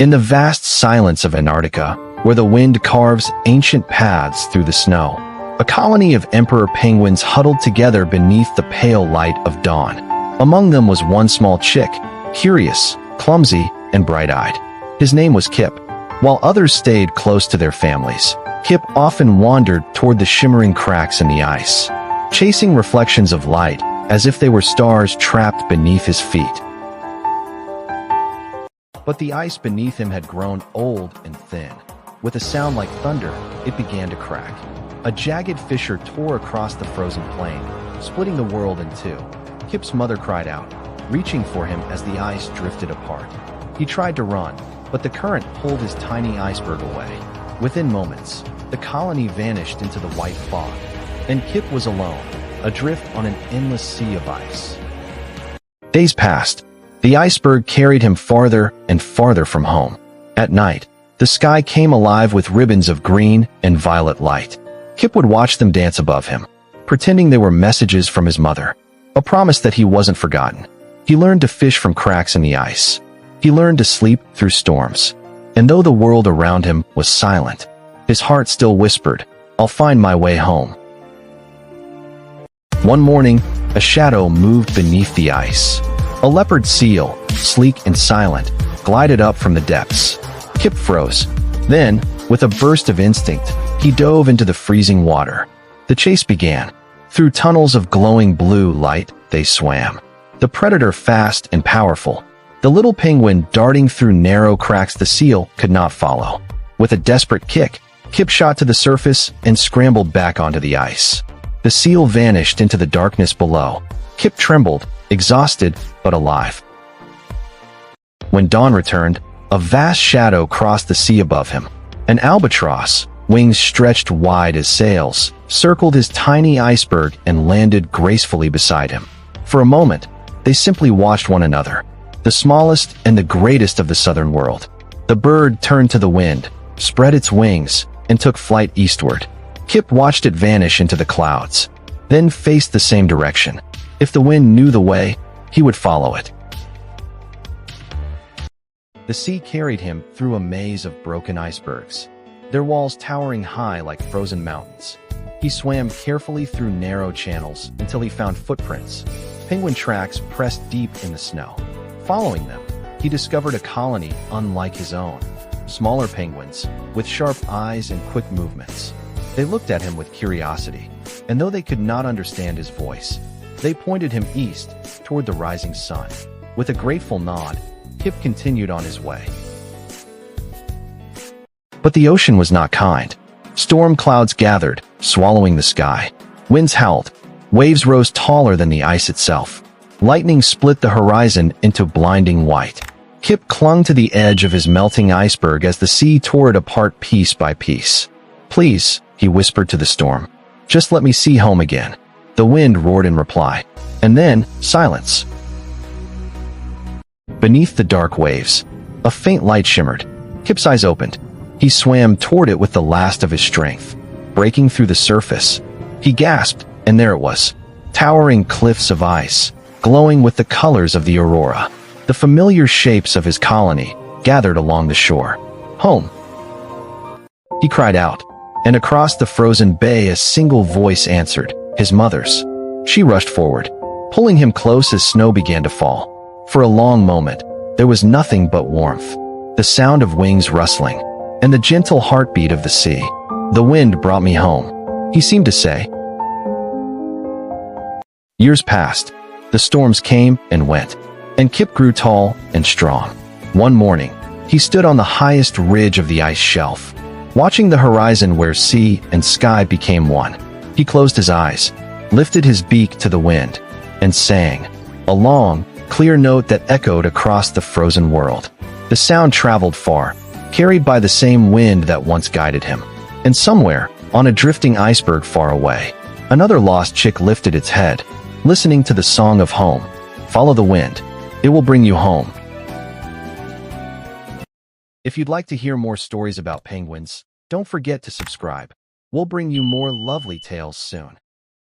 In the vast silence of Antarctica, where the wind carves ancient paths through the snow, a colony of emperor penguins huddled together beneath the pale light of dawn. Among them was one small chick, curious, clumsy, and bright-eyed. His name was Kip. While others stayed close to their families, Kip often wandered toward the shimmering cracks in the ice, chasing reflections of light as if they were stars trapped beneath his feet. But the ice beneath him had grown old and thin. With a sound like thunder, it began to crack. A jagged fissure tore across the frozen plain, splitting the world in two. Kip's mother cried out, reaching for him as the ice drifted apart. He tried to run, but the current pulled his tiny iceberg away. Within moments, the colony vanished into the white fog, and Kip was alone, adrift on an endless sea of ice. Days passed. The iceberg carried him farther and farther from home. At night, the sky came alive with ribbons of green and violet light. Kip would watch them dance above him, pretending they were messages from his mother, a promise that he wasn't forgotten. He learned to fish from cracks in the ice. He learned to sleep through storms. And though the world around him was silent, his heart still whispered, "I'll find my way home." One morning, a shadow moved beneath the ice. A leopard seal, sleek and silent, glided up from the depths. Kip froze. Then, with a burst of instinct, he dove into the freezing water. The chase began. Through tunnels of glowing blue light, they swam. The predator fast and powerful. The little penguin darting through narrow cracks the seal could not follow. With a desperate kick, Kip shot to the surface and scrambled back onto the ice. The seal vanished into the darkness below. Kip trembled, exhausted but alive. When dawn returned, a vast shadow crossed the sea above him. An albatross, wings stretched wide as sails, circled his tiny iceberg and landed gracefully beside him. For a moment, they simply watched one another, the smallest and the greatest of the southern world. The bird turned to the wind, spread its wings, and took flight eastward. Kip watched it vanish into the clouds, then faced the same direction. If the wind knew the way, he would follow it. The sea carried him through a maze of broken icebergs, their walls towering high like frozen mountains. He swam carefully through narrow channels until he found footprints, penguin tracks pressed deep in the snow. Following them, he discovered a colony unlike his own, smaller penguins with sharp eyes and quick movements. They looked at him with curiosity, and though they could not understand his voice, they pointed him east toward the rising sun. With a grateful nod, Kip continued on his way. But the ocean was not kind. Storm clouds gathered, swallowing the sky. Winds howled. Waves rose taller than the ice itself. Lightning split the horizon into blinding white. Kip clung to the edge of his melting iceberg as the sea tore it apart piece by piece. "Please," he whispered to the storm, "just let me see home again." The wind roared in reply. And then, silence. Beneath the dark waves, a faint light shimmered. Kip's eyes opened. He swam toward it with the last of his strength, breaking through the surface. He gasped, and there it was, towering cliffs of ice, glowing with the colors of the aurora. The familiar shapes of his colony gathered along the shore. "Home!" he cried out, and across the frozen bay a single voice answered, his mother's. She rushed forward, pulling him close as snow began to fall. For a long moment, there was nothing but warmth, the sound of wings rustling, and the gentle heartbeat of the sea. "The wind brought me home," he seemed to say. Years passed. The storms came and went, and Kip grew tall and strong. One morning, he stood on the highest ridge of the ice shelf, watching the horizon where sea and sky became one. He closed his eyes, lifted his beak to the wind, and sang, a long, clear note that echoed across the frozen world. The sound traveled far, carried by the same wind that once guided him. And somewhere, on a drifting iceberg far away, another lost chick lifted its head, listening to the song of home. Follow the wind. It will bring you home. If you'd like to hear more stories about penguins, don't forget to subscribe. We'll bring you more lovely tales soon.